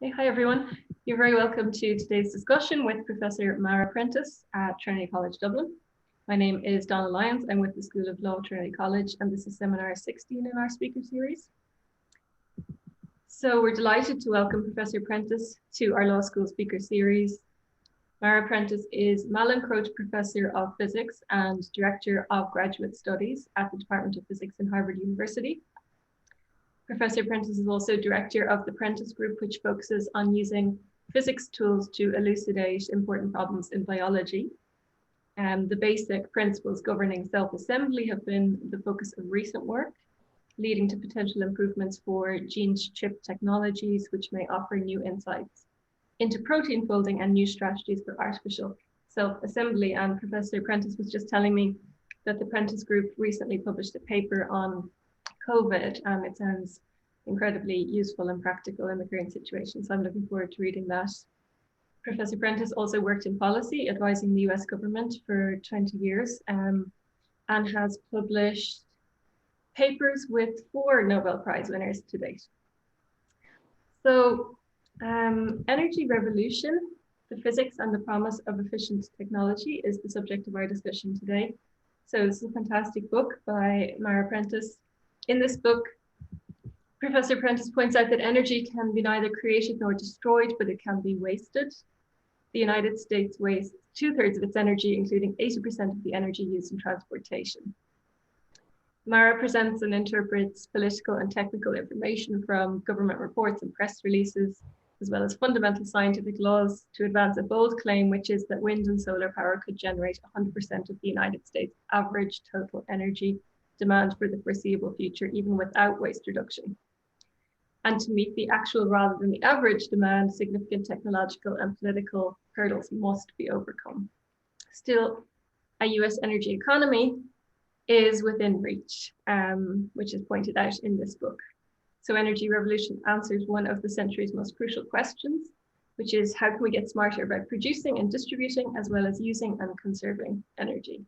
Hey, hi everyone. You're very welcome to today's discussion with Professor Mara Prentiss at Trinity College, Dublin. My name is Donna Lyons. I'm with the School of Law, Trinity College, and this is seminar 16 in our speaker series. So we're delighted to welcome Professor Prentiss to our law school speaker series. Mara Prentiss is Mallinckrodt Professor of Physics and Director of Graduate Studies at the Department of Physics in Harvard University. Professor Prentiss is also director of the Prentiss Group, which focuses on using physics tools to elucidate important problems in biology. The basic principles governing self-assembly have been the focus of recent work, leading to potential improvements for gene-to-chip technologies, which may offer new insights into protein folding and new strategies for artificial self-assembly. And Professor Prentiss was just telling me that the Prentiss Group recently published a paper on COVID, and it sounds incredibly useful and practical in the current situation. So I'm looking forward to reading that. Professor Prentiss also worked in policy, advising the US government for 20 years, and has published papers with 4 Nobel Prize winners to date. So energy revolution, the physics and the promise of efficient technology is the subject of our discussion today. So this is a fantastic book by Mara Prentiss. In this book, Professor Prentiss points out that energy can be neither created nor destroyed, but it can be wasted. The United States wastes 2/3 of its energy, including 80% of the energy used in transportation. Mara presents and interprets political and technical information from government reports and press releases, as well as fundamental scientific laws to advance a bold claim, which is that wind and solar power could generate 100% of the United States' average total energy demand for the foreseeable future, even without waste reduction. And to meet the actual rather than the average demand, significant technological and political hurdles must be overcome. Still, a US energy economy is within reach, which is pointed out in this book. So Energy Revolution answers one of the century's most crucial questions, which is how can we get smarter about producing and distributing, as well as using and conserving energy?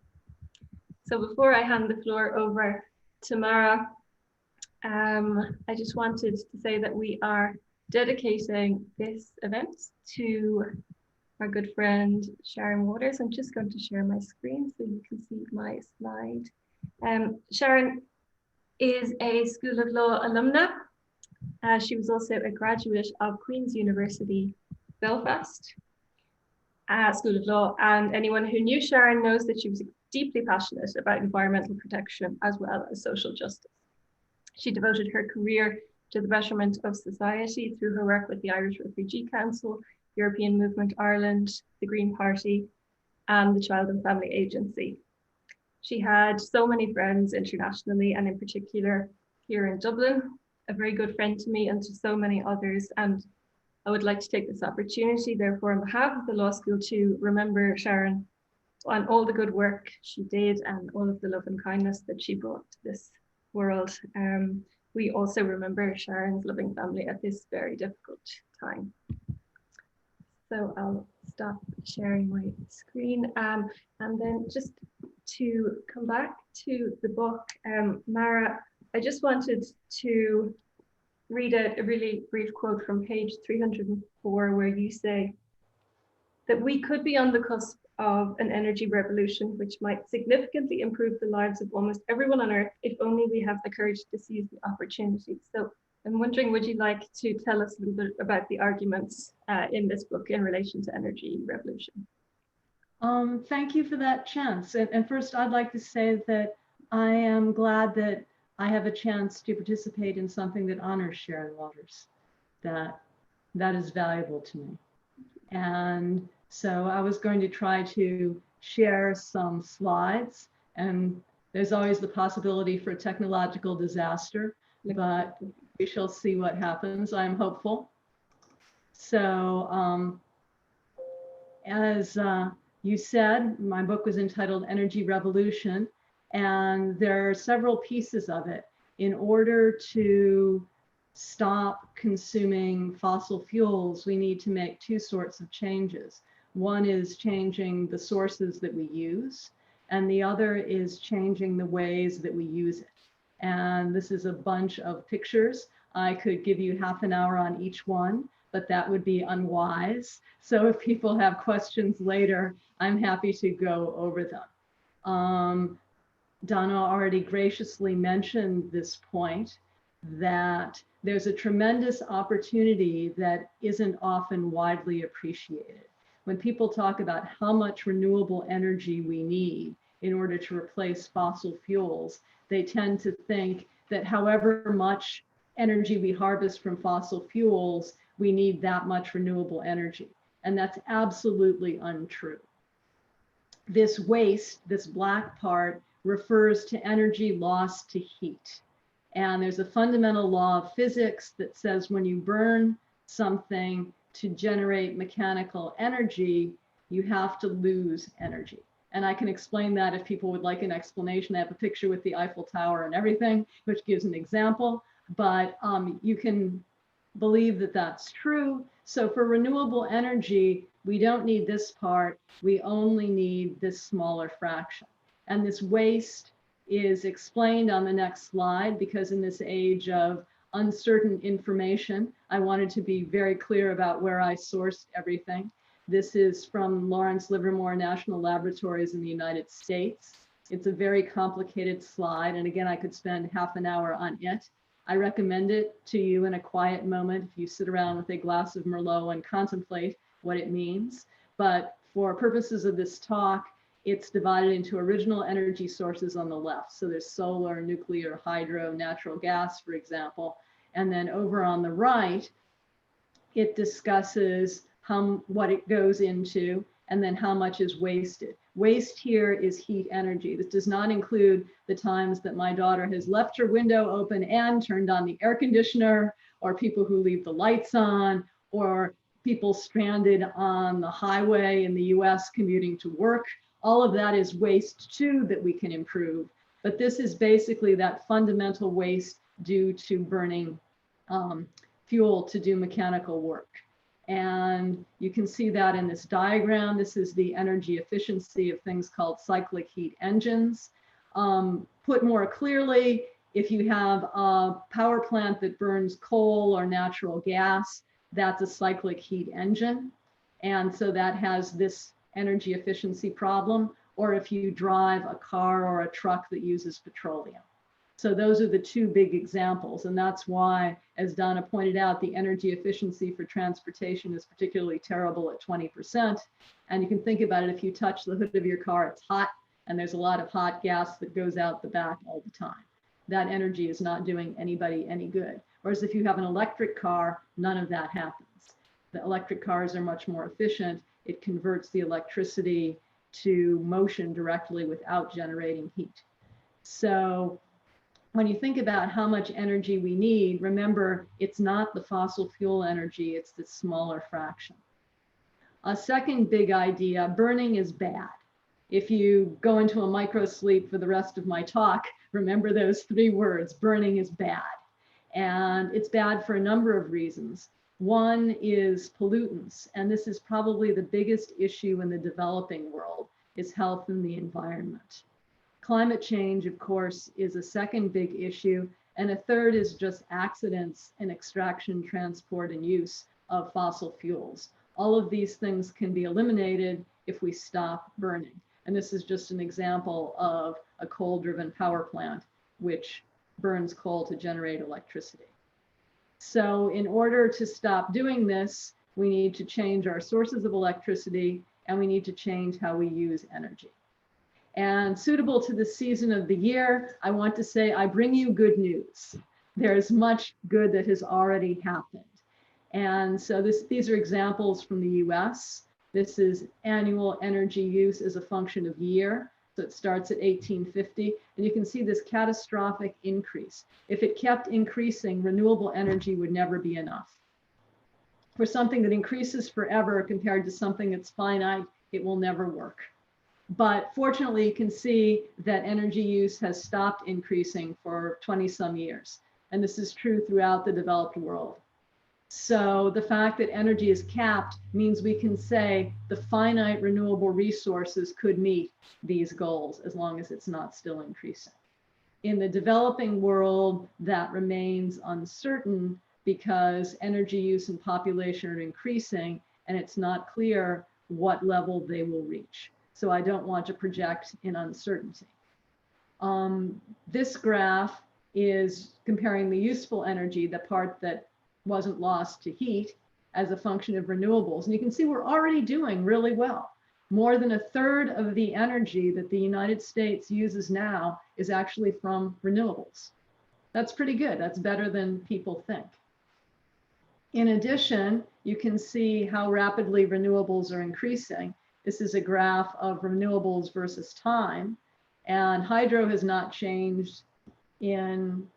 So before I hand the floor over to Mara, I just wanted to say that we are dedicating this event to our good friend Sharon Waters. I'm just going to share my screen so you can see my slide. Sharon is a School of Law alumna. She was also a graduate of Queen's University, Belfast School of Law, and anyone who knew Sharon knows that she was deeply passionate about environmental protection as well as social justice. She devoted her career to the betterment of society through her work with the Irish Refugee Council, European Movement Ireland, the Green Party, and the Child and Family Agency. She had so many friends internationally, and in particular here in Dublin, a very good friend to me and to so many others. And I would like to take this opportunity, therefore, on behalf of the law school, to remember Sharon on all the good work she did and all of the love and kindness that she brought to this world. We also remember Sharon's loving family at this very difficult time. So I'll stop sharing my screen. And then just to come back to the book, Mara, I just wanted to read a really brief quote from page 304, where you say that we could be on the cusp of an energy revolution, which might significantly improve the lives of almost everyone on Earth, if only we have the courage to seize the opportunity. So I'm wondering, would you like to tell us a little bit about the arguments in this book in relation to energy revolution? Thank you for that chance. And first, I'd like to say that I am glad that I have a chance to participate in something that honors Sharon Waters. That is valuable to me. And so I was going to try to share some slides, and there's always the possibility for technological disaster, but we shall see what happens. I'm hopeful. So as you said, my book was entitled Energy Revolution, and there are several pieces of it. In order to stop consuming fossil fuels, we need to make 2 sorts of changes. One is changing the sources that we use, and the other is changing the ways that we use it. And this is a bunch of pictures. I could give you half an hour on each one, but that would be unwise. So if people have questions later, I'm happy to go over them. Donna already graciously mentioned this point, that there's a tremendous opportunity that isn't often widely appreciated. When people talk about how much renewable energy we need in order to replace fossil fuels, they tend to think that however much energy we harvest from fossil fuels, we need that much renewable energy. And that's absolutely untrue. This waste, this black part, refers to energy lost to heat. And there's a fundamental law of physics that says when you burn something to generate mechanical energy, you have to lose energy. And I can explain that if people would like an explanation. I have a picture with the Eiffel Tower and everything, which gives an example, but you can believe that that's true. So for renewable energy, we don't need this part, we only need this smaller fraction. And this waste is explained on the next slide, because in this age of uncertain information, I wanted to be very clear about where I sourced everything. This is from Lawrence Livermore National Laboratories in the United States. It's a very complicated slide, and again, I could spend half an hour on it. I recommend it to you in a quiet moment if you sit around with a glass of Merlot and contemplate what it means. But for purposes of this talk, it's divided into original energy sources on the left. So there's solar, nuclear, hydro, natural gas, for example. And then over on the right, it discusses what it goes into and then how much is wasted. Waste here is heat energy. This does not include the times that my daughter has left her window open and turned on the air conditioner, or people who leave the lights on, or people stranded on the highway in the US commuting to work. All of that is waste too that we can improve. But this is basically that fundamental waste due to burning fuel to do mechanical work. And you can see that in this diagram. This is the energy efficiency of things called cyclic heat engines. Put more clearly, if you have a power plant that burns coal or natural gas, that's a cyclic heat engine. And so that has this energy efficiency problem, or if you drive a car or a truck that uses petroleum. So those are the two big examples. And that's why, as Donna pointed out, the energy efficiency for transportation is particularly terrible at 20%. And you can think about it, if you touch the hood of your car, it's hot, and there's a lot of hot gas that goes out the back all the time. That energy is not doing anybody any good. Whereas if you have an electric car, none of that happens. The electric cars are much more efficient. It converts the electricity to motion directly without generating heat. So when you think about how much energy we need, remember, it's not the fossil fuel energy, it's the smaller fraction. A second big idea, burning is bad. If you go into a micro sleep for the rest of my talk, remember those three words, burning is bad. And it's bad for a number of reasons. One is pollutants, and this is probably the biggest issue in the developing world, is health and the environment. Climate change, of course, is a second big issue, and a third is just accidents in extraction, transport, and use of fossil fuels. All of these things can be eliminated if we stop burning. And this is just an example of a coal-driven power plant, which burns coal to generate electricity. So in order to stop doing this, we need to change our sources of electricity, and we need to change how we use energy. And suitable to the season of the year, I want to say I bring you good news. There's much good that has already happened. And so these are examples from the US. This is annual energy use as a function of year. So it starts at 1850, and you can see this catastrophic increase. If it kept increasing, renewable energy would never be enough. For something that increases forever compared to something that's finite, it will never work. But fortunately, you can see that energy use has stopped increasing for 20-some years. And this is true throughout the developed world. So the fact that energy is capped means we can say the finite renewable resources could meet these goals as long as it's not still increasing. In the developing world, that remains uncertain, because energy use and population are increasing, and it's not clear what level they will reach. So I don't want to project in uncertainty. This graph is comparing the useful energy, the part that wasn't lost to heat, as a function of renewables. And you can see we're already doing really well. More than a third of the energy that the United States uses now is actually from renewables. That's pretty good. That's better than people think. In addition, you can see how rapidly renewables are increasing. This is a graph of renewables versus time. And hydro has not changed since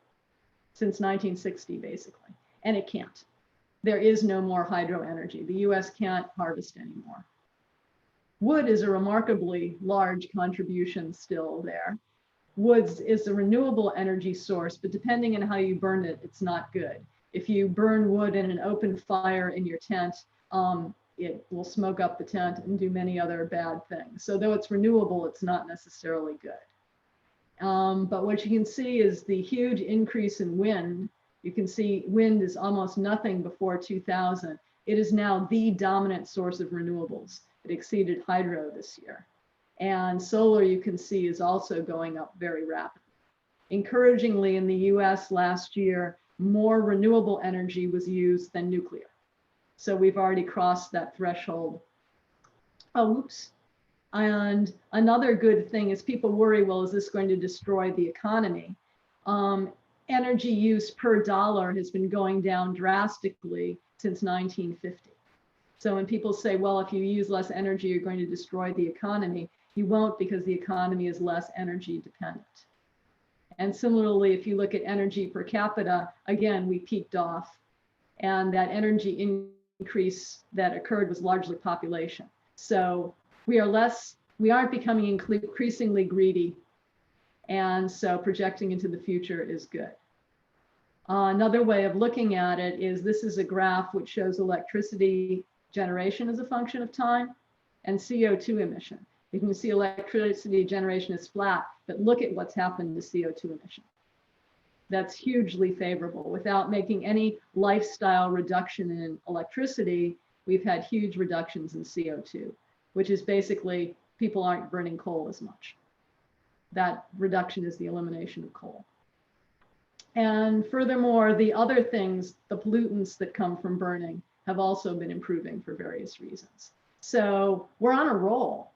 1960, basically. And it can't. There is no more hydro energy. The US can't harvest anymore. Wood is a remarkably large contribution still there. Wood is a renewable energy source, but depending on how you burn it, it's not good. If you burn wood in an open fire in your tent, it will smoke up the tent and do many other bad things. So though it's renewable, it's not necessarily good. But what you can see is the huge increase in wind. You can see wind is almost nothing before 2000. It is now the dominant source of renewables. It exceeded hydro this year. And solar, you can see, is also going up very rapidly. Encouragingly, in the US last year, more renewable energy was used than nuclear. So we've already crossed that threshold. Oh, oops. And another good thing is people worry, well, is this going to destroy the economy? Energy use per dollar has been going down drastically since 1950. So when people say, well, if you use less energy, you're going to destroy the economy, you won't, because the economy is less energy dependent. And similarly, if you look at energy per capita, again, we peaked off, and that energy increase that occurred was largely population. So we aren't becoming increasingly greedy. And so projecting into the future is good. Another way of looking at it is, this is a graph which shows electricity generation as a function of time and CO2 emission. You can see electricity generation is flat, but look at what's happened to CO2 emission. That's hugely favorable. Without making any lifestyle reduction in electricity, we've had huge reductions in CO2, which is basically people aren't burning coal as much. That reduction is the elimination of coal. And furthermore, the other things, the pollutants that come from burning, have also been improving for various reasons. So we're on a roll.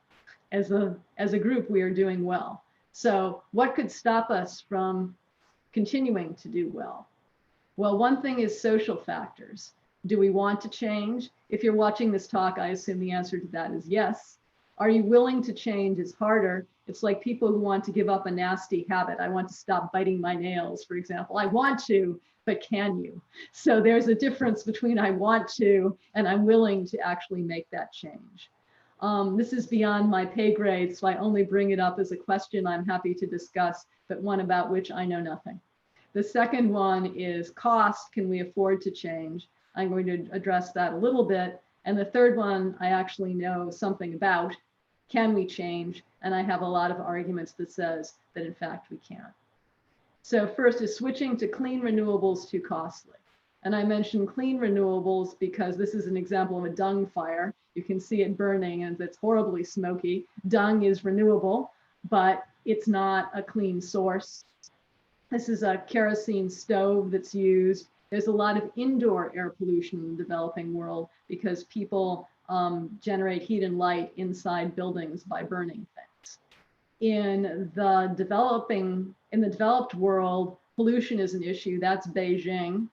As a group, we are doing well. So what could stop us from continuing to do well? Well, one thing is social factors. Do we want to change? If you're watching this talk, I assume the answer to that is yes. Are you willing to change? Is harder. It's like people who want to give up a nasty habit. I want to stop biting my nails, for example. I want to, but can you? So there's a difference between I want to and I'm willing to actually make that change. This is beyond my pay grade, so I only bring it up as a question I'm happy to discuss, but one about which I know nothing. The second one is cost. Can we afford to change? I'm going to address that a little bit. And the third one I actually know something about. Can we change? And I have a lot of arguments that says that in fact we can. So first, is switching to clean renewables too costly? And I mentioned clean renewables because this is an example of a dung fire. You can see it burning and it's horribly smoky. Dung is renewable, but it's not a clean source. This is a kerosene stove that's used. There's a lot of indoor air pollution in the developing world because people generate heat and light inside buildings by burning things. In the developed world, pollution is an issue. That's Beijing.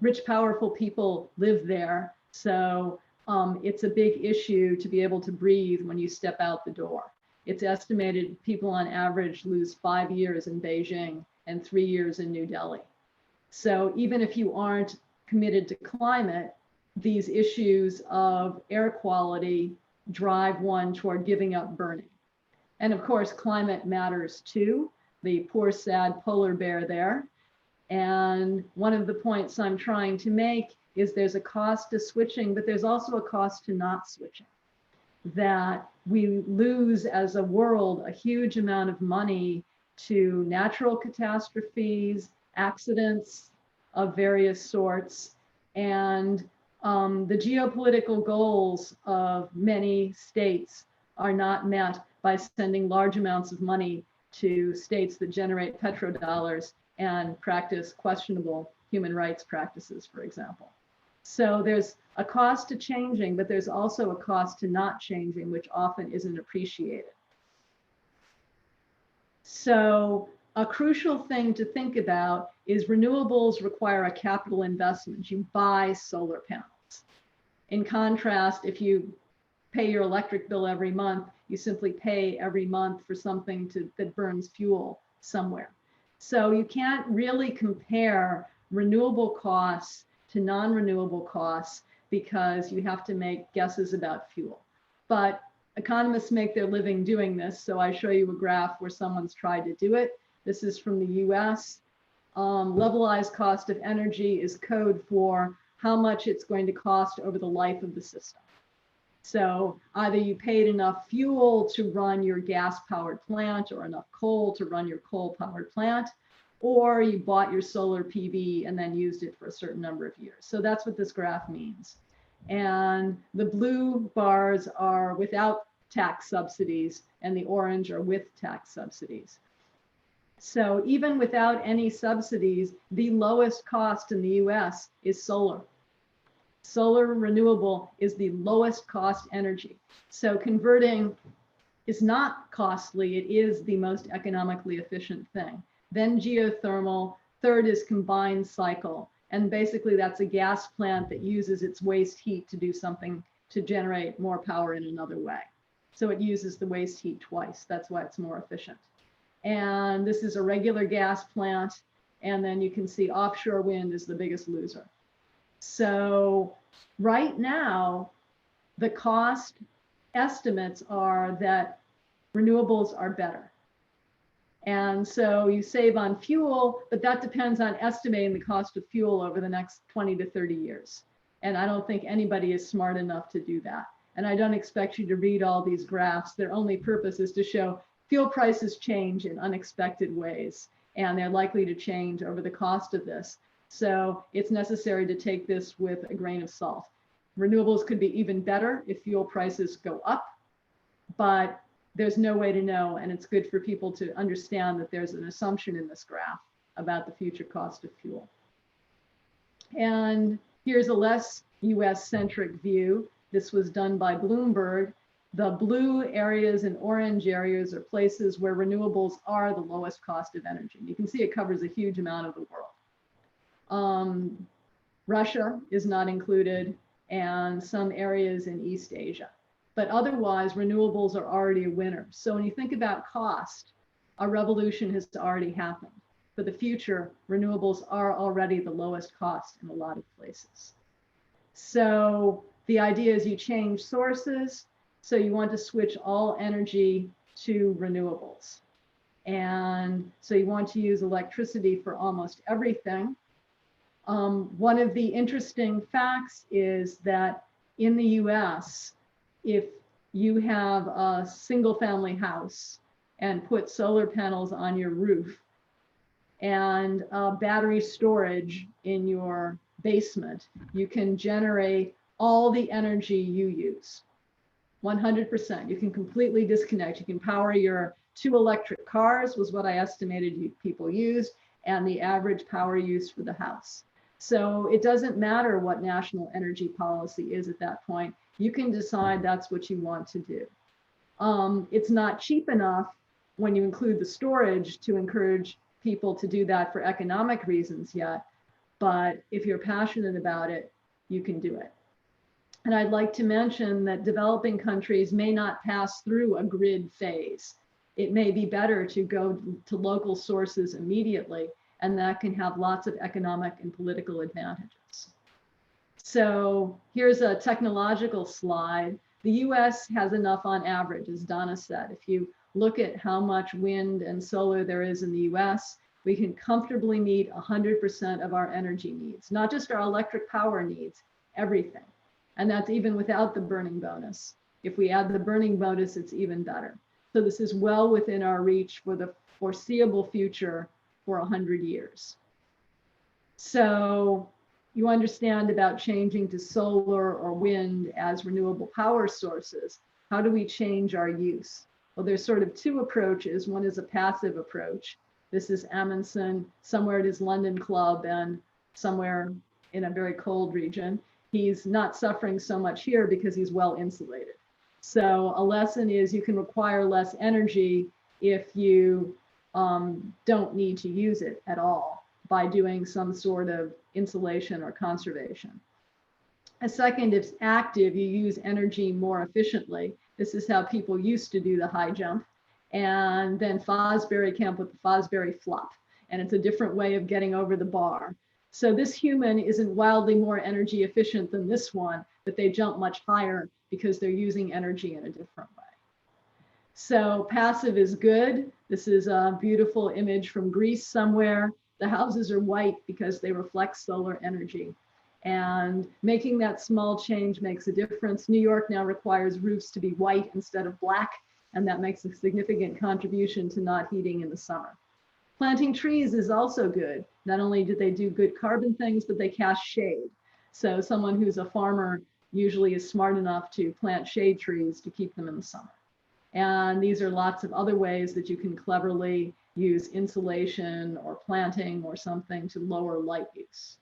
Rich, powerful people live there. So it's a big issue to be able to breathe when you step out the door. It's estimated people on average lose 5 years in Beijing and 3 years in New Delhi. So even if you aren't committed to climate, these issues of air quality drive one toward giving up burning. And of course, climate matters too. The poor, sad polar bear there. And one of the points I'm trying to make is there's a cost to switching, but there's also a cost to not switching. That we lose as a world a huge amount of money to natural catastrophes, accidents, of various sorts. And the geopolitical goals of many states are not met by sending large amounts of money to states that generate petrodollars and practice questionable human rights practices, for example. So there's a cost to changing, but there's also a cost to not changing, which often isn't appreciated. So a crucial thing to think about is renewables require a capital investment. You buy solar panels. In contrast, if you pay your electric bill every month, you simply pay every month for something that burns fuel somewhere. So you can't really compare renewable costs to non-renewable costs because you have to make guesses about fuel. But economists make their living doing this. So I show you a graph where someone's tried to do it. This is from the US. Levelized cost of energy is code for how much it's going to cost over the life of the system. So either you paid enough fuel to run your gas-powered plant or enough coal to run your coal-powered plant, or you bought your solar PV and then used it for a certain number of years. So that's what this graph means. And the blue bars are without tax subsidies and the orange are with tax subsidies. So even without any subsidies, the lowest cost in the US is solar. Solar renewable is the lowest cost energy. So converting is not costly, it is the most economically efficient thing. Then geothermal, third is combined cycle. And basically that's a gas plant that uses its waste heat to do something to generate more power in another way. So it uses the waste heat twice. That's why it's more efficient. And this is a regular gas plant. And then you can see offshore wind is the biggest loser. So right now, the cost estimates are that renewables are better. And so you save on fuel, but that depends on estimating the cost of fuel over the next 20 to 30 years. And I don't think anybody is smart enough to do that. And I don't expect you to read all these graphs. Their only purpose is to show fuel prices change in unexpected ways, and they're likely to change over the cost of this. So it's necessary to take this with a grain of salt. Renewables could be even better if fuel prices go up, but there's no way to know, and it's good for people to understand that there's an assumption in this graph about the future cost of fuel. And here's a less US-centric view. This was done by Bloomberg. The blue areas and orange areas are places where renewables are the lowest cost of energy. You can see it covers a huge amount of the world. Russia is not included, and some areas in East Asia. But otherwise, renewables are already a winner. So when you think about cost, a revolution has already happened. For the future, renewables are already the lowest cost in a lot of places. So the idea is you change sources. So you want to switch all energy to renewables. And so you want to use electricity for almost everything. One of the interesting facts is that in the US, if you have a single family house and put solar panels on your roof and battery storage in your basement, you can generate all the energy you use. 100%. You can completely disconnect. You can power your 2 electric cars, was what I estimated people used, and the average power use for the house. So it doesn't matter what national energy policy is at that point. You can decide that's what you want to do. It's not cheap enough when you include the storage to encourage people to do that for economic reasons yet. But if you're passionate about it, you can do it. And I'd like to mention that developing countries may not pass through a grid phase. It may be better to go to local sources immediately, and that can have lots of economic and political advantages. So here's a technological slide. The US has enough on average, as Donna said. If you look at how much wind and solar there is in the US, we can comfortably meet 100% of our energy needs, not just our electric power needs, everything. And that's even without the burning bonus. If we add the burning bonus, it's even better. So this is well within our reach for the foreseeable future for 100 years. So you understand about changing to solar or wind as renewable power sources. How do we change our use? Well, there's sort of two approaches. One is a passive approach. This is Amundsen, somewhere at his London club and somewhere in a very cold region. He's not suffering so much here because he's well insulated. So a lesson is you can require less energy if you don't need to use it at all by doing some sort of insulation or conservation. A second is active, you use energy more efficiently. This is how people used to do the high jump. And then Fosbury came up with the Fosbury flop. And it's a different way of getting over the bar. So this human isn't wildly more energy efficient than this one, but they jump much higher because they're using energy in a different way. So passive is good. This is a beautiful image from Greece somewhere. The houses are white because they reflect solar energy. And making that small change makes a difference. New York now requires roofs to be white instead of black, and that makes a significant contribution to not heating in the summer. Planting trees is also good. Not only do they do good carbon things, but they cast shade. So someone who's a farmer usually is smart enough to plant shade trees to keep them in the summer. And these are lots of other ways that you can cleverly use insulation or planting or something to lower light use.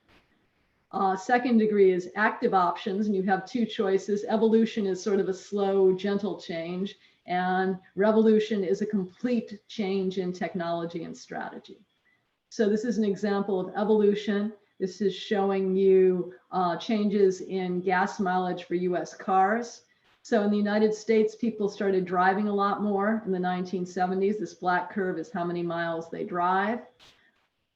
Second degree is active options, and you have two choices. Evolution is sort of a slow, gentle change, and revolution is a complete change in technology and strategy. So this is an example of evolution. This is showing you changes in gas mileage for US cars. So in the United States, people started driving a lot more in the 1970s. This black curve is how many miles they drive.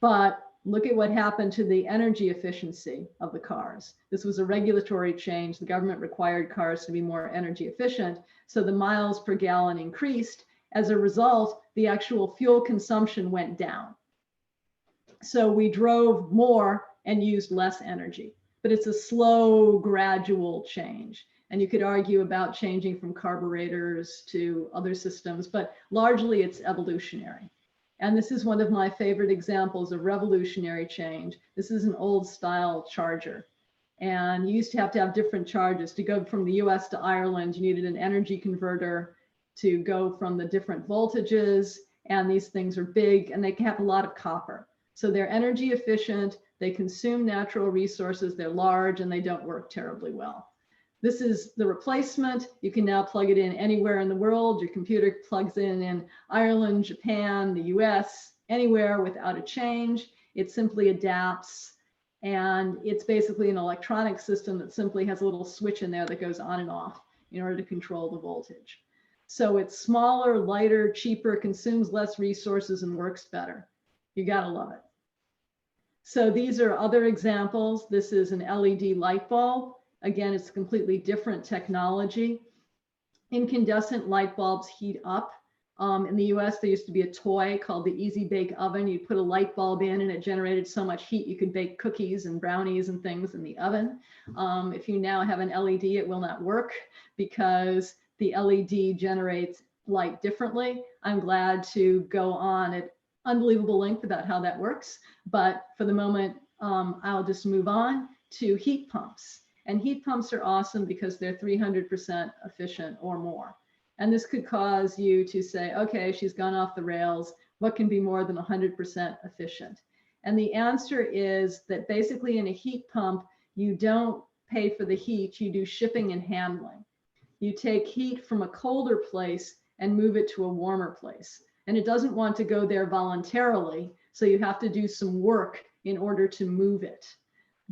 But look at what happened to the energy efficiency of the cars. This was a regulatory change. The government required cars to be more energy efficient. So the miles per gallon increased. As a result, the actual fuel consumption went down. So we drove more and used less energy. But it's a slow, gradual change. And you could argue about changing from carburetors to other systems, but largely it's evolutionary. And this is one of my favorite examples of revolutionary change. This is an old style charger. And you used to have different charges. To go from the US to Ireland, you needed an energy converter to go from the different voltages. And these things are big and they have a lot of copper. So they're energy efficient, they consume natural resources, they're large, and they don't work terribly well. This is the replacement. You can now plug it in anywhere in the world. Your computer plugs in Ireland, Japan, the US, anywhere without a change. It simply adapts. And it's basically an electronic system that simply has a little switch in there that goes on and off in order to control the voltage. So it's smaller, lighter, cheaper, consumes less resources, and works better. You gotta love it. So these are other examples. This is an LED light bulb. Again, it's completely different technology. Incandescent light bulbs heat up. In the US, there used to be a toy called the Easy Bake Oven. You'd put a light bulb in and it generated so much heat you could bake cookies and brownies and things in the oven. If you now have an LED, it will not work because the LED generates light differently. I'm glad to go on at unbelievable length about how that works. But for the moment, I'll just move on to heat pumps. And heat pumps are awesome because they're 300% efficient or more. And this could cause you to say, okay, she's gone off the rails. What can be more than 100% efficient? And the answer is that basically in a heat pump, you don't pay for the heat, you do shipping and handling. You take heat from a colder place and move it to a warmer place. And it doesn't want to go there voluntarily, so you have to do some work in order to move it.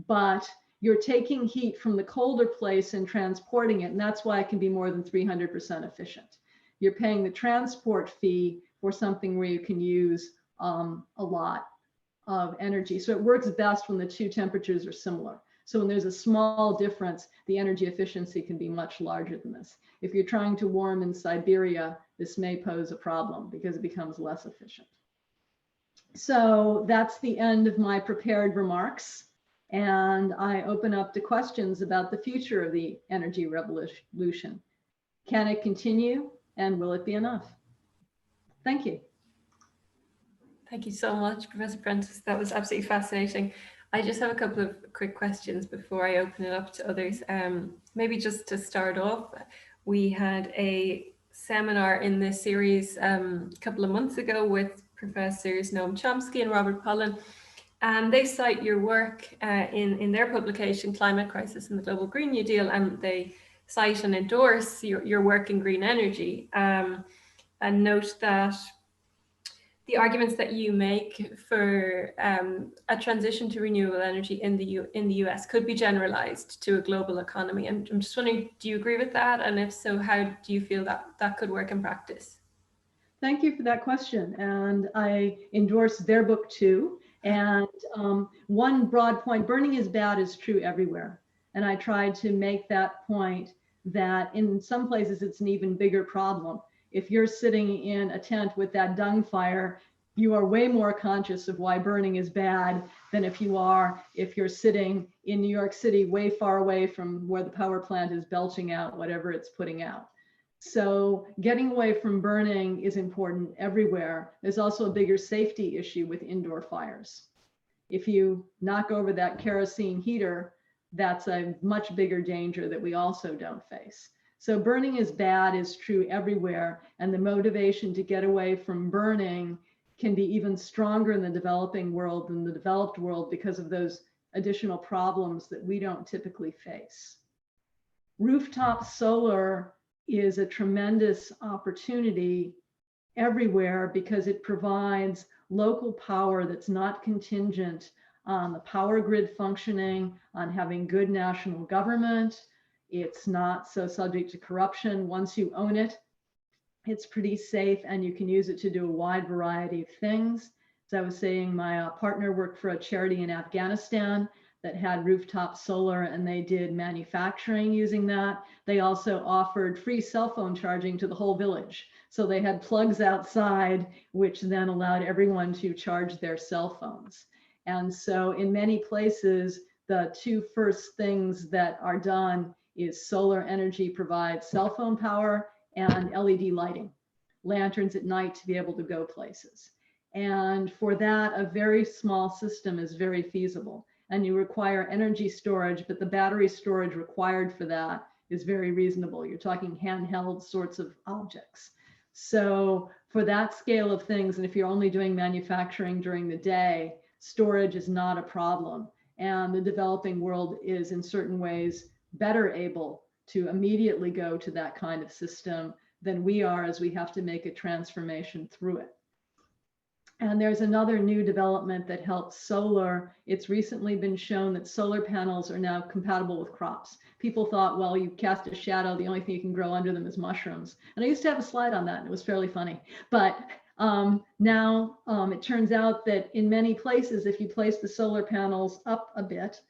But you're taking heat from the colder place and transporting it, and that's why it can be more than 300% efficient. You're paying the transport fee for something where you can use a lot of energy. So it works best when the two temperatures are similar. So when there's a small difference, the energy efficiency can be much larger than this. If you're trying to warm in Siberia, this may pose a problem because it becomes less efficient. So that's the end of my prepared remarks. And I open up to questions about the future of the energy revolution. Can it continue, and will it be enough? Thank you. Thank you so much, Professor Prentiss. That was absolutely fascinating. I just have a couple of quick questions before I open it up to others. Maybe just to start off, we had a seminar in this series a couple of months ago with Professors Noam Chomsky and Robert Pollin, and they cite your work in their publication, Climate Crisis and the Global Green New Deal, and they cite and endorse your work in green energy, and note that the arguments that you make for a transition to renewable energy in the US could be generalized to a global economy. And I'm just wondering, do you agree with that? And if so, how do you feel that that could work in practice? Thank you for that question. And I endorse their book too. And one broad point, burning is bad is true everywhere. And I tried to make that point that in some places it's an even bigger problem. If you're sitting in a tent with that dung fire, you are way more conscious of why burning is bad than if you're sitting in New York City, way far away from where the power plant is belching out whatever it's putting out. So getting away from burning is important everywhere. There's also a bigger safety issue with indoor fires. If you knock over that kerosene heater, that's a much bigger danger that we also don't face. So burning is bad is true everywhere, and the motivation to get away from burning can be even stronger in the developing world than the developed world because of those additional problems that we don't typically face. Rooftop solar is a tremendous opportunity everywhere because it provides local power that's not contingent on the power grid functioning, on having good national government. It's not so subject to corruption. Once you own it, it's pretty safe and you can use it to do a wide variety of things. As I was saying, my partner worked for a charity in Afghanistan that had rooftop solar, and they did manufacturing using that. They also offered free cell phone charging to the whole village. So they had plugs outside, which then allowed everyone to charge their cell phones. And so in many places, the two first things that are done is solar energy provides cell phone power and LED lighting, lanterns at night to be able to go places. And for that, a very small system is very feasible. And you require energy storage, but the battery storage required for that is very reasonable. You're talking handheld sorts of objects. So for that scale of things, and if you're only doing manufacturing during the day, storage is not a problem. And the developing world is in certain ways better able to immediately go to that kind of system than we are, as we have to make a transformation through it. And there's another new development that helps solar. It's recently been shown that solar panels are now compatible with crops. People thought, well, you cast a shadow, the only thing you can grow under them is mushrooms. And I used to have a slide on that, and it was fairly funny. But now it turns out that in many places, if you place the solar panels up a bit,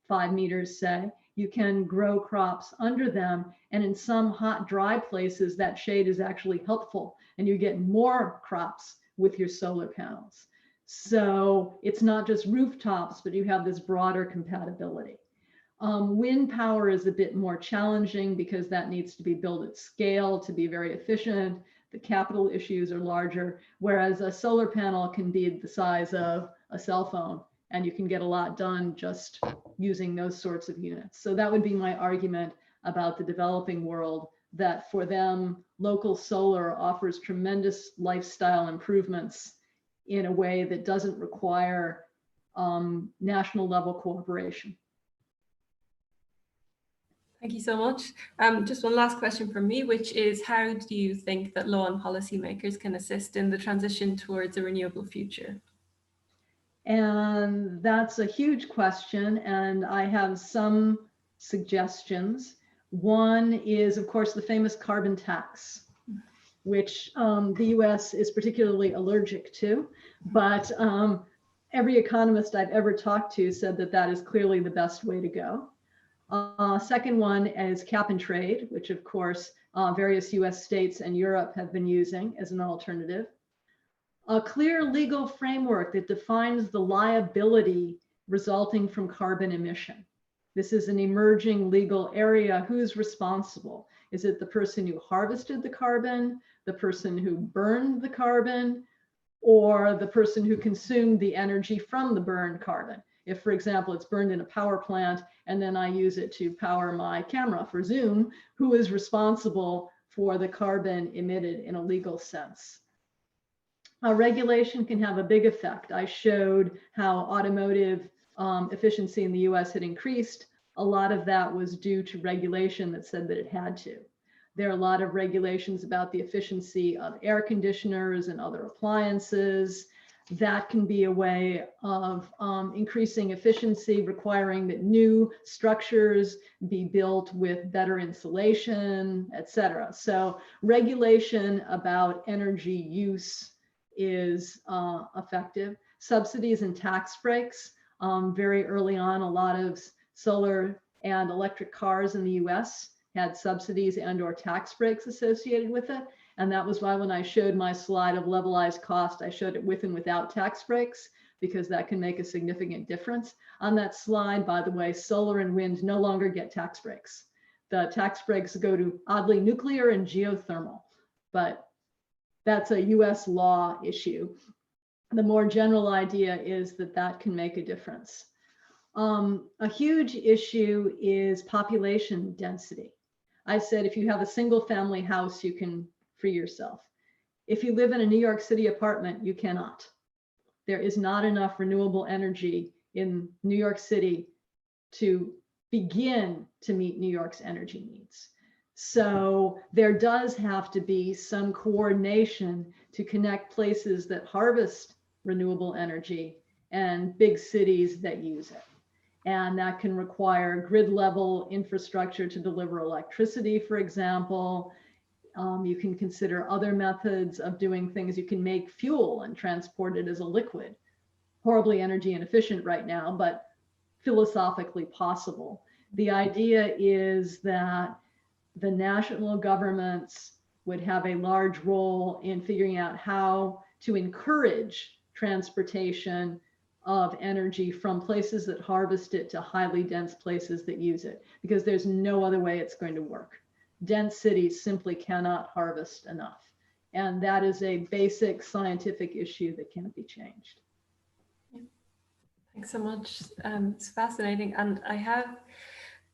5 meters, say, you can grow crops under them. And in some hot, dry places, that shade is actually helpful, and you get more crops with your solar panels. So it's not just rooftops, but you have this broader compatibility. Wind power is a bit more challenging because that needs to be built at scale to be very efficient. The capital issues are larger, whereas a solar panel can be the size of a cell phone, and you can get a lot done just using those sorts of units. So that would be my argument about the developing world, that for them, local solar offers tremendous lifestyle improvements in a way that doesn't require national level cooperation. Thank you so much. Just one last question from me, which is, how do you think that law and policymakers can assist in the transition towards a renewable future? And that's a huge question, and I have some suggestions. One is, of course, the famous carbon tax, which the US is particularly allergic to, but every economist I've ever talked to said that that is clearly the best way to go. Second one is cap and trade, which of course various US states and Europe have been using as an alternative. A clear legal framework that defines the liability resulting from carbon emission. This is an emerging legal area. Who's responsible? Is it the person who harvested the carbon, the person who burned the carbon, or the person who consumed the energy from the burned carbon? If, for example, it's burned in a power plant and then I use it to power my camera for Zoom, who is responsible for the carbon emitted in a legal sense? Regulation can have a big effect. I showed how automotive efficiency in the US had increased. A lot of that was due to regulation that said that it had to. There are a lot of regulations about the efficiency of air conditioners and other appliances. That can be a way of increasing efficiency, requiring that new structures be built with better insulation, et cetera. So regulation about energy use is effective. Subsidies and tax breaks. Very early on, a lot of solar and electric cars in the US had subsidies and/or tax breaks associated with it. And that was why when I showed my slide of levelized cost, I showed it with and without tax breaks, because that can make a significant difference. On that slide, by the way, solar and wind no longer get tax breaks. The tax breaks go to, oddly, nuclear and geothermal, but that's a US law issue. The more general idea is that that can make a difference. A huge issue is population density. I said, if you have a single family house, you can free yourself. If you live in a New York City apartment, you cannot. There is not enough renewable energy in New York City to begin to meet New York's energy needs. So there does have to be some coordination to connect places that harvest renewable energy and big cities that use it. And that can require grid level infrastructure to deliver electricity, for example. You can consider other methods of doing things. You can make fuel and transport it as a liquid. Horribly energy inefficient right now, but philosophically possible. The idea is that the national governments would have a large role in figuring out how to encourage transportation of energy from places that harvest it to highly dense places that use it, because there's no other way it's going to work. Dense cities simply cannot harvest enough. And that is a basic scientific issue that can't be changed. Thanks so much. It's fascinating. And I have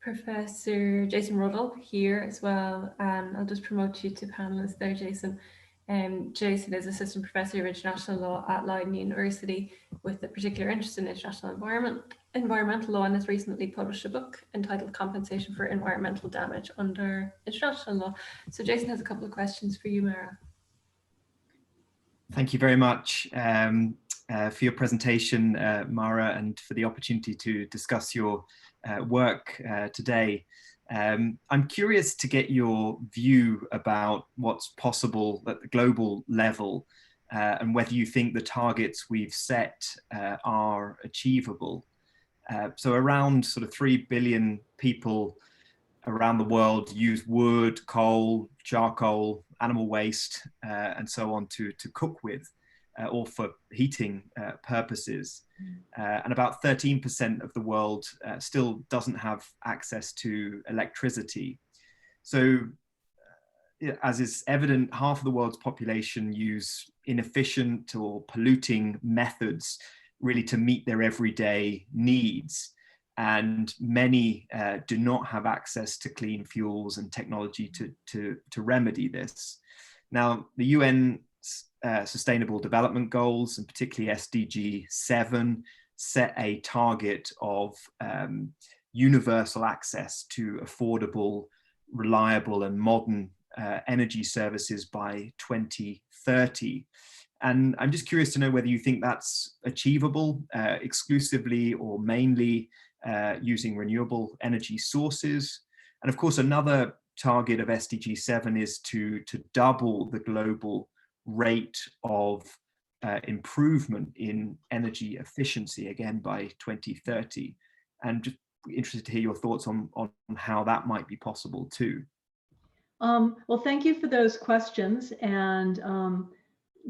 Professor Jason Ruddle here as well. And I'll just promote you to panelists there, Jason. Jason is Assistant Professor of International Law at Leiden University with a particular interest in international environmental law, and has recently published a book entitled Compensation for Environmental Damage under International Law. So Jason has a couple of questions for you, Mara. Thank you very much for your presentation, Mara, and for the opportunity to discuss your work today. I'm curious to get your view about what's possible at the global level and whether you think the targets we've set are achievable. So around sort of 3 billion people around the world use wood, coal, charcoal, animal waste, and so on to cook with, or for heating purposes. And about 13% of the world still doesn't have access to electricity. So as is evident, half of the world's population use inefficient or polluting methods really to meet their everyday needs. And many do not have access to clean fuels and technology to remedy this. Now, the UN Sustainable Development Goals, and particularly SDG 7, set a target of universal access to affordable, reliable and modern energy services by 2030. And I'm just curious to know whether you think that's achievable exclusively or mainly using renewable energy sources. And of course, another target of SDG 7 is to double the global rate of improvement in energy efficiency, again by 2030. And just interested to hear your thoughts on how that might be possible too. Well, thank you for those questions. And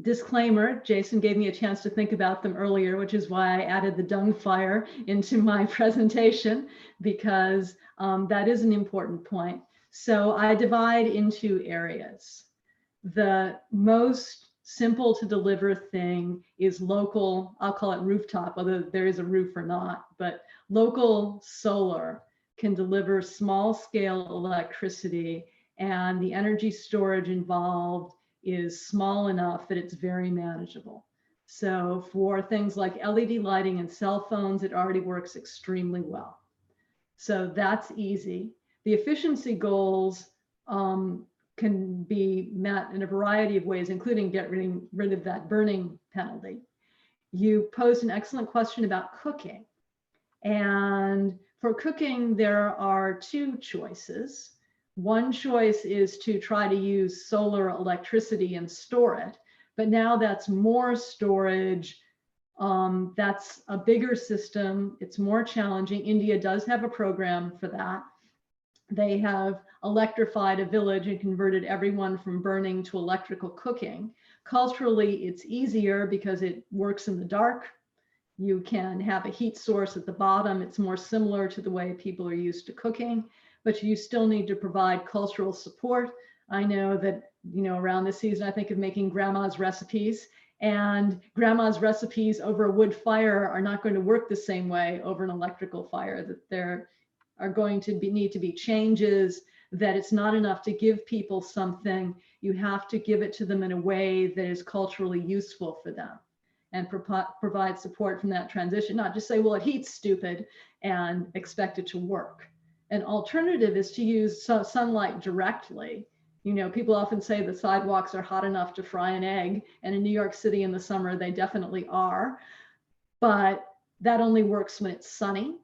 disclaimer, Jason gave me a chance to think about them earlier, which is why I added the dung fire into my presentation, because that is an important point. So I divide into areas. The most simple to deliver thing is local, I'll call it rooftop, whether there is a roof or not, but local solar can deliver small scale electricity, and the energy storage involved is small enough that it's very manageable. So for things like LED lighting and cell phones, it already works extremely well. So that's easy. The efficiency goals can be met in a variety of ways, including getting rid of that burning penalty. You posed an excellent question about cooking. And for cooking, there are two choices. One choice is to try to use solar electricity and store it, but now that's more storage. That's a bigger system. It's more challenging. India does have a program for that. They have electrified a village and converted everyone from burning to electrical cooking. Culturally, it's easier because it works in the dark. You can have a heat source at the bottom. It's more similar to the way people are used to cooking, but you still need to provide cultural support. I know that, around this season, I think of making grandma's recipes, and grandma's recipes over a wood fire are not going to work the same way over an electrical fire, that there are going to need to be changes, that it's not enough to give people something. You have to give it to them in a way that is culturally useful for them and provide support from that transition, not just say, well, it heats, stupid, and expect it to work. An alternative is to use sunlight directly. People often say the sidewalks are hot enough to fry an egg, and in New York City in the summer, they definitely are, but that only works when it's sunny.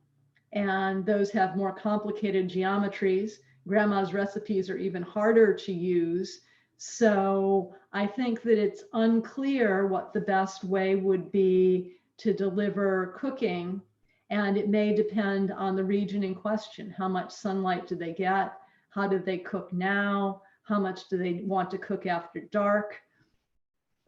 And those have more complicated geometries. Grandma's recipes are even harder to use. So I think that it's unclear what the best way would be to deliver cooking. And it may depend on the region in question. How much sunlight do they get? How do they cook now? How much do they want to cook after dark?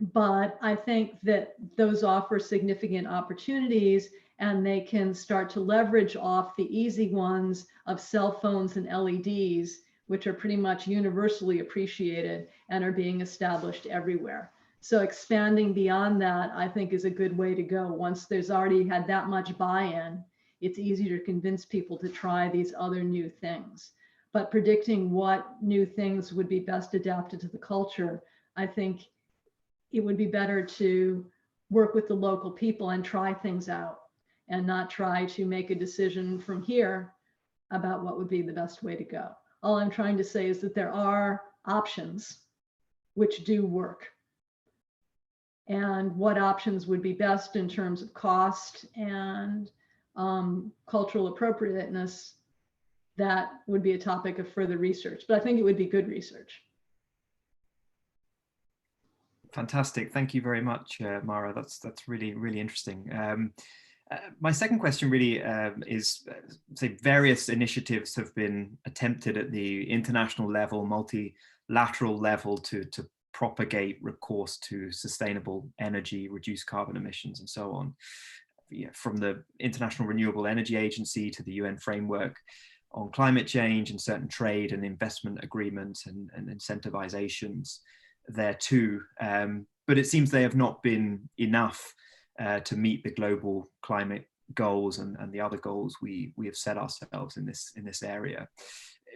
But I think that those offer significant opportunities, and they can start to leverage off the easy ones of cell phones and LEDs, which are pretty much universally appreciated and are being established everywhere. So expanding beyond that, I think, is a good way to go. Once there's already had that much buy-in, it's easier to convince people to try these other new things. But predicting what new things would be best adapted to the culture, I think it would be better to work with the local people and try things out, and not try to make a decision from here about what would be the best way to go. All I'm trying to say is that there are options which do work. And what options would be best in terms of cost and cultural appropriateness, that would be a topic of further research. But I think it would be good research. Fantastic. Thank you very much, Mara. That's really, really interesting. My second question really is, say, various initiatives have been attempted at the international level, multilateral level to propagate recourse to sustainable energy, reduce carbon emissions, and so on. From the International Renewable Energy Agency to the UN framework on climate change and certain trade and investment agreements and incentivizations there too. But it seems they have not been enough to meet the global climate goals and the other goals we have set ourselves in this area.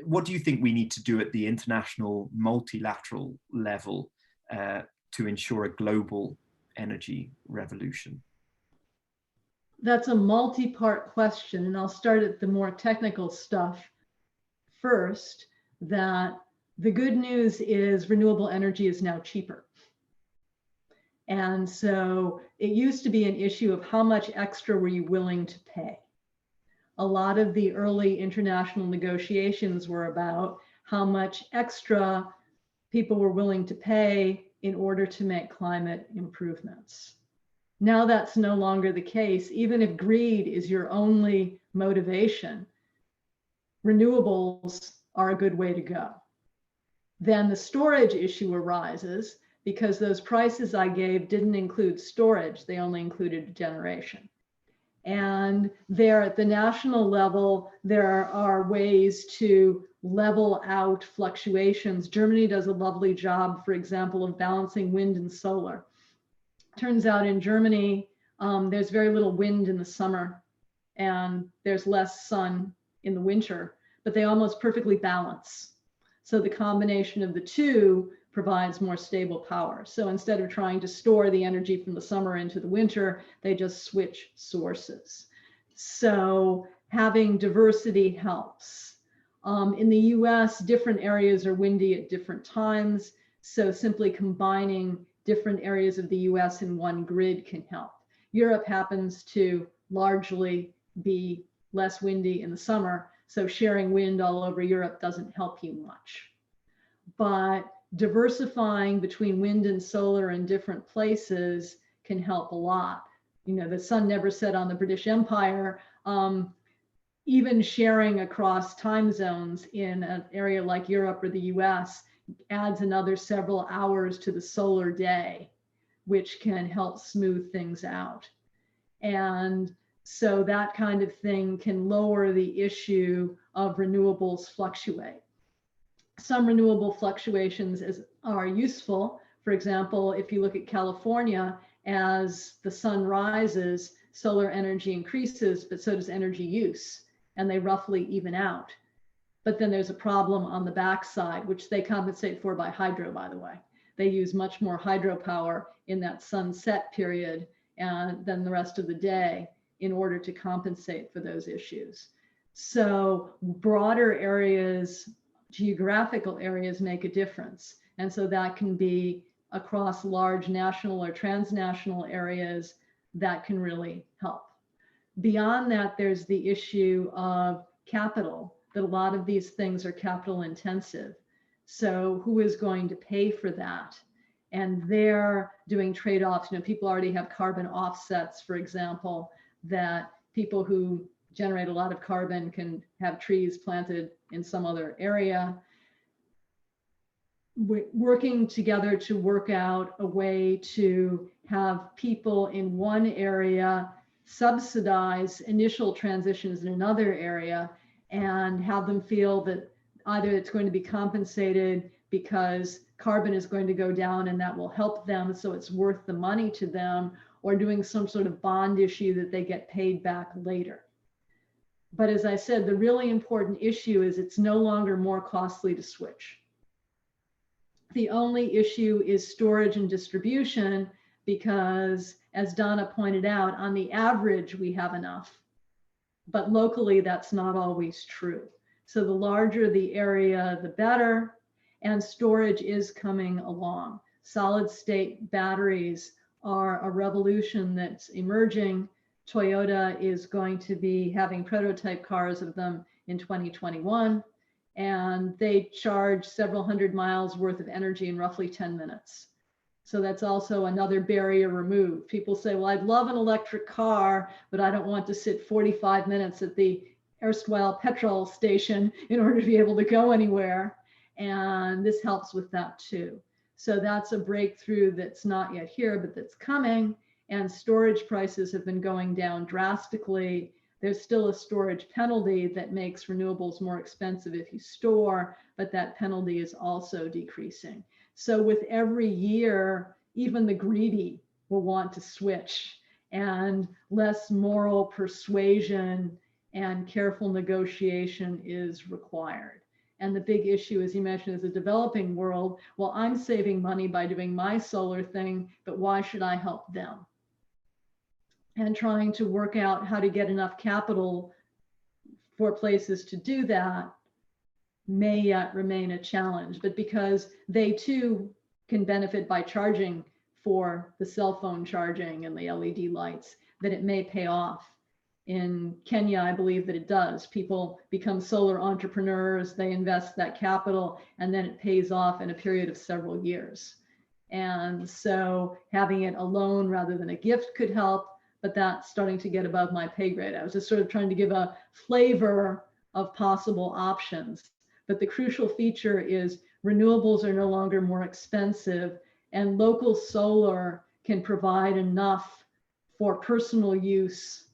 What do you think we need to do at the international multilateral level to ensure a global energy revolution? That's a multi-part question, and I'll start at the more technical stuff first. That the good news is renewable energy is now cheaper. And so it used to be an issue of how much extra were you willing to pay. A lot of the early international negotiations were about how much extra people were willing to pay in order to make climate improvements. Now that's no longer the case. Even if greed is your only motivation, renewables are a good way to go. Then the storage issue arises, because those prices I gave didn't include storage, they only included generation. And there at the national level, there are ways to level out fluctuations. Germany does a lovely job, for example, of balancing wind and solar. Turns out in Germany, there's very little wind in the summer and there's less sun in the winter, but they almost perfectly balance. So the combination of the two provides more stable power. So instead of trying to store the energy from the summer into the winter, they just switch sources. So having diversity helps. In the US, different areas are windy at different times. So simply combining different areas of the US in one grid can help. Europe happens to largely be less windy in the summer, so sharing wind all over Europe doesn't help you much. But diversifying between wind and solar in different places can help a lot. You know, the sun never set on the British Empire. Even sharing across time zones in an area like Europe or the US adds another several hours to the solar day, which can help smooth things out. And so that kind of thing can lower the issue of renewables fluctuate. Some renewable fluctuations are useful. For example, if you look at California, as the sun rises, solar energy increases, but so does energy use, and they roughly even out. But then there's a problem on the backside, which they compensate for by hydro, by the way. They use much more hydropower in that sunset period than the rest of the day in order to compensate for those issues. So broader areas, geographical areas make a difference. And so that can be across large national or transnational areas that can really help. Beyond that, there's the issue of capital, that a lot of these things are capital intensive. So who is going to pay for that? And they're doing trade-offs. You know, people already have carbon offsets, for example, that people who generate a lot of carbon can have trees planted in some other area. We're working together to work out a way to have people in one area subsidize initial transitions in another area and have them feel that either it's going to be compensated because carbon is going to go down and that will help them, so it's worth the money to them, or doing some sort of bond issue that they get paid back later. But as I said, the really important issue is it's no longer more costly to switch. The only issue is storage and distribution, because as Donna pointed out, on the average, we have enough, but locally that's not always true. So the larger the area, the better, and storage is coming along. Solid state batteries are a revolution that's emerging. Toyota is going to be having prototype cars of them in 2021, and they charge several hundred miles worth of energy in roughly 10 minutes. So that's also another barrier removed. People say, well, I'd love an electric car, but I don't want to sit 45 minutes at the erstwhile petrol station in order to be able to go anywhere. And this helps with that too. So that's a breakthrough that's not yet here, but that's coming. And storage prices have been going down drastically. There's still a storage penalty that makes renewables more expensive if you store, but that penalty is also decreasing. So with every year, even the greedy will want to switch, and less moral persuasion and careful negotiation is required. And the big issue, as you mentioned, is the developing world. Well, I'm saving money by doing my solar thing, but why should I help them? And trying to work out how to get enough capital for places to do that may yet remain a challenge. But because they too can benefit by charging for the cell phone charging and the LED lights, that it may pay off. In Kenya, I believe that it does. People become solar entrepreneurs, they invest that capital, and then it pays off in a period of several years. And so having it a loan rather than a gift could help, but that's starting to get above my pay grade. I was just sort of trying to give a flavor of possible options. But the crucial feature is renewables are no longer more expensive, and local solar can provide enough for personal use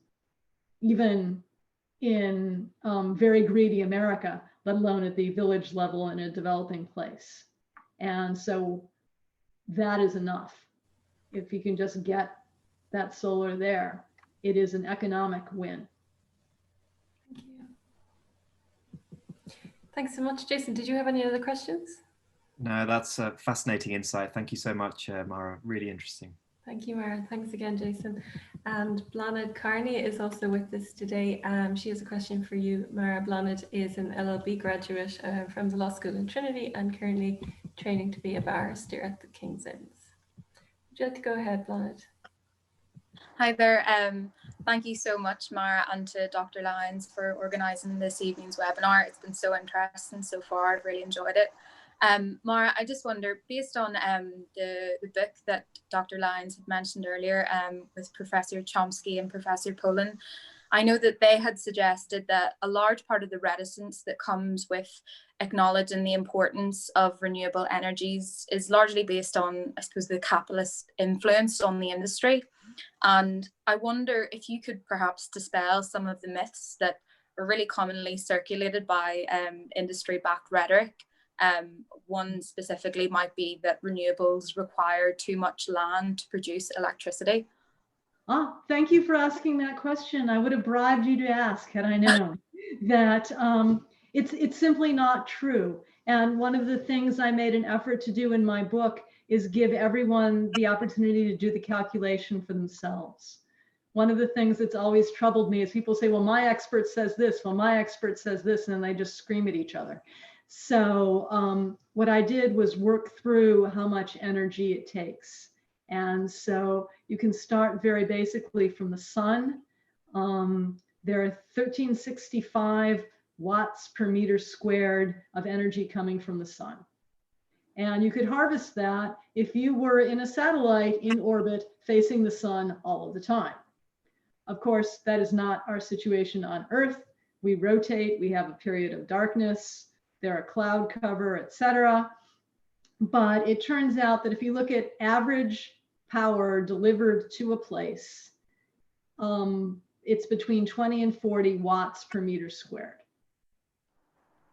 even in very greedy America, let alone at the village level in a developing place. And so that is enough. If you can just get that solar there, it is an economic win. Thank you. Thanks so much. Jason, did you have any other questions? No, that's a fascinating insight. Thank you so much, Mara. Really interesting. Thank you, Mara. Thanks again, Jason. And Bláthnaid Carney is also with us today. She has a question for you, Mara. Bláthnaid is an LLB graduate from the Law School in Trinity and currently training to be a barrister at the King's Inns. Would you like to go ahead, Bláthnaid? Hi there. Thank you so much, Mara, and to Dr. Lyons for organising this evening's webinar. It's been so interesting so far. I've really enjoyed it. Mara, I just wonder, based on the book that Dr. Lyons had mentioned earlier with Professor Chomsky and Professor Pullen, I know that they had suggested that a large part of the reticence that comes with acknowledging the importance of renewable energies is largely based on, I suppose, the capitalist influence on the industry. And I wonder if you could perhaps dispel some of the myths that are really commonly circulated by industry-backed rhetoric. One specifically might be that renewables require too much land to produce electricity. Ah, thank you for asking that question. I would have bribed you to ask had I known that it's simply not true. And one of the things I made an effort to do in my book is give everyone the opportunity to do the calculation for themselves. One of the things that's always troubled me is people say, well, my expert says this, well, my expert says this, and then they just scream at each other. So what I did was work through how much energy it takes. And so you can start very basically from the sun. There are 1365 watts per meter squared of energy coming from the sun. And you could harvest that if you were in a satellite in orbit facing the sun all of the time. Of course, that is not our situation on Earth. We rotate, we have a period of darkness, there are cloud cover, etc. But it turns out that if you look at average power delivered to a place, it's between 20 and 40 watts per meter squared.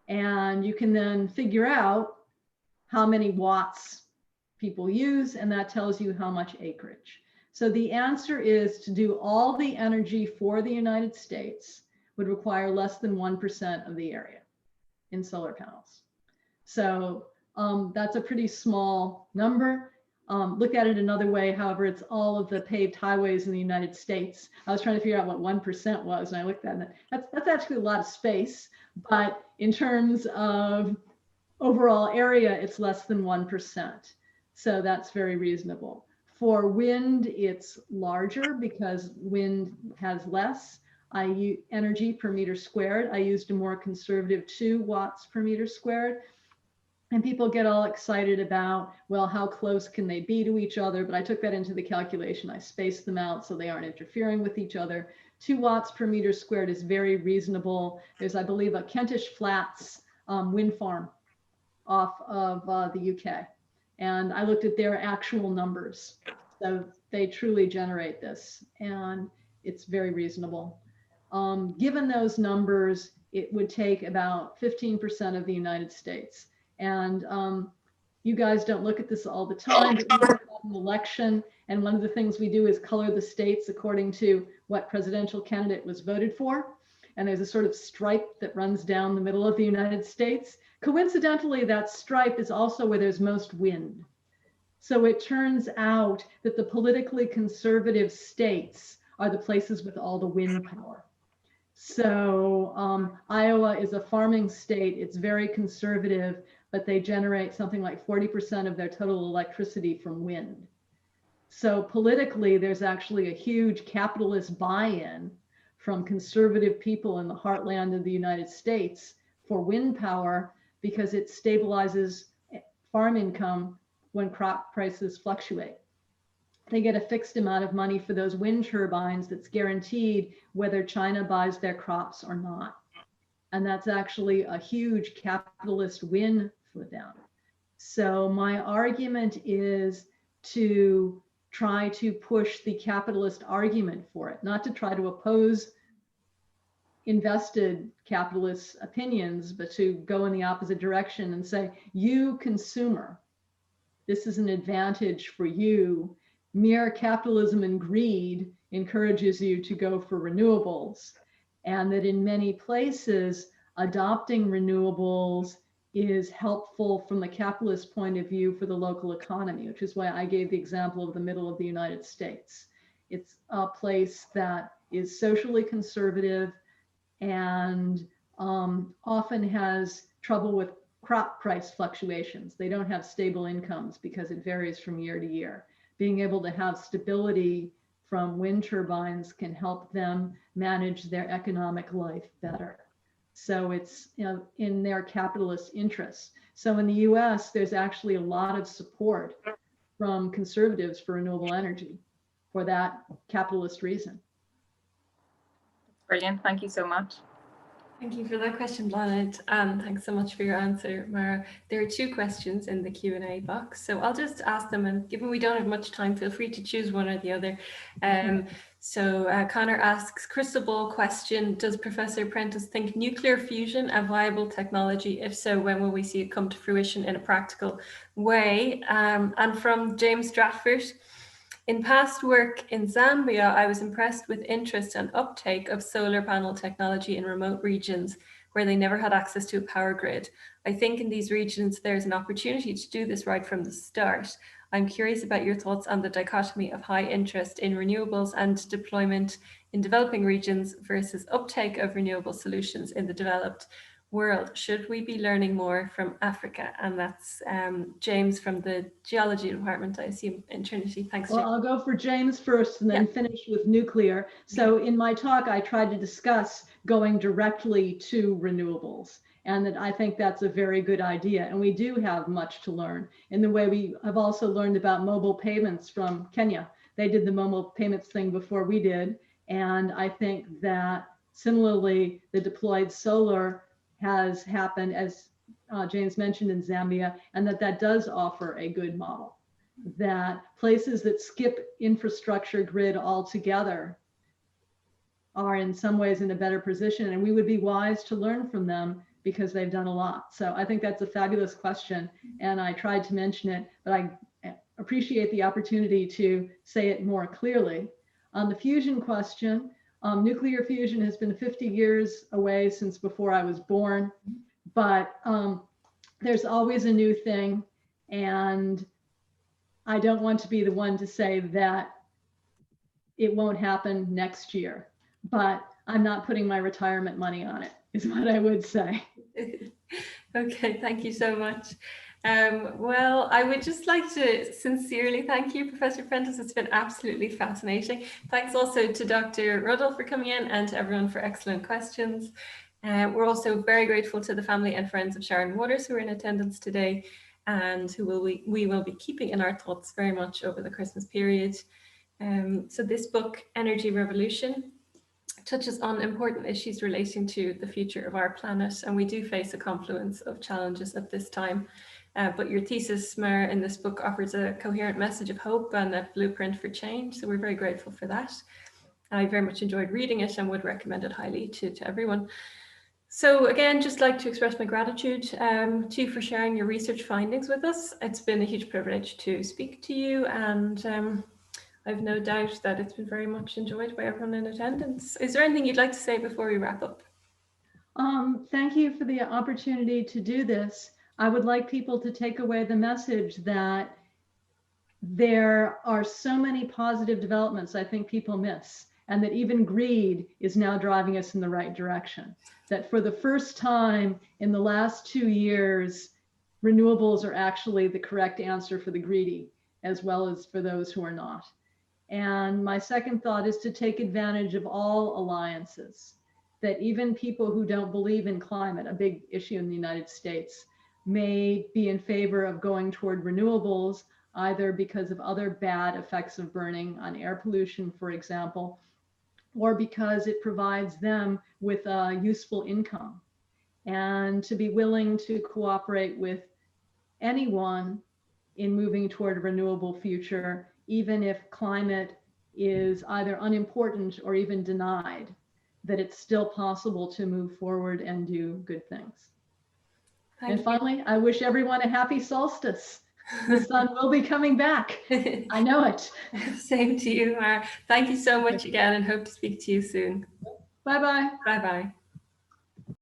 And you can then figure out how many watts people use, and that tells you how much acreage. So the answer is to do all the energy for the United States would require less than 1% of the area in solar panels. So that's a pretty small number. Look at it another way, however, it's all of the paved highways in the United States. I was trying to figure out what 1% was, and I looked at it. That's actually a lot of space, but in terms of overall area, it's less than 1%. So that's very reasonable. For wind, it's larger because wind has less energy per meter squared. I used a more conservative 2 watts per meter squared. And people get all excited about, well, how close can they be to each other? But I took that into the calculation. I spaced them out so they aren't interfering with each other. 2 watts per meter squared is very reasonable. There's, I believe, a Kentish Flats wind farm off of the UK. And I looked at their actual numbers. So they truly generate this, and it's very reasonable. Given those numbers, it would take about 15% of the United States. And you guys don't look at this all the time, but we have an election, and one of the things we do is color the states according to what presidential candidate was voted for. And there's a sort of stripe that runs down the middle of the United States. Coincidentally, that stripe is also where there's most wind. So it turns out that the politically conservative states are the places with all the wind power. So Iowa is a farming state. It's very conservative, but they generate something like 40% of their total electricity from wind. So politically, there's actually a huge capitalist buy-in from conservative people in the heartland of the United States for wind power, because it stabilizes farm income when crop prices fluctuate. They get a fixed amount of money for those wind turbines that's guaranteed whether China buys their crops or not. And that's actually a huge capitalist win for them. So my argument is to try to push the capitalist argument for it, not to try to oppose invested capitalist opinions, but to go in the opposite direction and say, you consumer, this is an advantage for you. Mere capitalism and greed encourages you to go for renewables. And that in many places, adopting renewables is helpful from the capitalist point of view for the local economy, which is why I gave the example of the middle of the United States. It's a place that is socially conservative and often has trouble with crop price fluctuations. They don't have stable incomes because it varies from year to year. Being able to have stability from wind turbines can help them manage their economic life better. So it's, you know, in their capitalist interests. So in the US, there's actually a lot of support from conservatives for renewable energy for that capitalist reason. Brilliant. Thank you so much. Thank you for that question, Blanit. Thanks so much for your answer, Mara. There are two questions in the Q&A box, so I'll just ask them, and given we don't have much time, feel free to choose one or the other. Connor asks, crystal ball question, does Professor Prentiss think nuclear fusion a viable technology? If so, when will we see it come to fruition in a practical way? And from James Stratford, in past work in Zambia, I was impressed with interest and uptake of solar panel technology in remote regions where they never had access to a power grid. I think in these regions, there's an opportunity to do this right from the start. I'm curious about your thoughts on the dichotomy of high interest in renewables and deployment in developing regions versus uptake of renewable solutions in the developed world. Should we be learning more from Africa? And that's James from the geology department, I assume, in Trinity. Thanks, James. Well, I'll go for James first and then finish with nuclear. So in my talk, I tried to discuss going directly to renewables, and that I think that's a very good idea. And we do have much to learn in the way we have also learned about mobile payments from Kenya. They did the mobile payments thing before we did. And I think that similarly, the deployed solar has happened, as James mentioned, in Zambia, and that does offer a good model. That places that skip infrastructure grid altogether are in some ways in a better position, and we would be wise to learn from them because they've done a lot. So I think that's a fabulous question, and I tried to mention it, but I appreciate the opportunity to say it more clearly. On the fusion question, nuclear fusion has been 50 years away since before I was born, but there's always a new thing, and I don't want to be the one to say that it won't happen next year, but I'm not putting my retirement money on it, is what I would say. Okay, thank you so much. Well, I would just like to sincerely thank you, Professor Prentiss. It's been absolutely fascinating. Thanks also to Dr. Ruddle for coming in and to everyone for excellent questions. We're also very grateful to the family and friends of Sharon Waters who are in attendance today and who we will be keeping in our thoughts very much over the Christmas period. So this book, Energy Revolution, touches on important issues relating to the future of our planet, and we do face a confluence of challenges at this time. But your thesis, Mara, in this book offers a coherent message of hope and a blueprint for change, so we're very grateful for that. I very much enjoyed reading it and would recommend it highly to everyone. So again, just like to express my gratitude to you for sharing your research findings with us. It's been a huge privilege to speak to you, and I've no doubt that it's been very much enjoyed by everyone in attendance. Is there anything you'd like to say before we wrap up? Thank you for the opportunity to do this. I would like people to take away the message that there are so many positive developments I think people miss, and that even greed is now driving us in the right direction. That for the first time in the last 2 years, renewables are actually the correct answer for the greedy, as well as for those who are not. And my second thought is to take advantage of all alliances, that even people who don't believe in climate, a big issue in the United States, may be in favor of going toward renewables, either because of other bad effects of burning on air pollution, for example, or because it provides them with a useful income, and to be willing to cooperate with anyone in moving toward a renewable future, even if climate is either unimportant or even denied. that it's still possible to move forward and do good things. Thank And you. finally, I wish everyone a happy solstice. The sun will be coming back. I know it. Same to you, Mara. Thank you so much again, and hope to speak to you soon. Bye-bye. Bye-bye.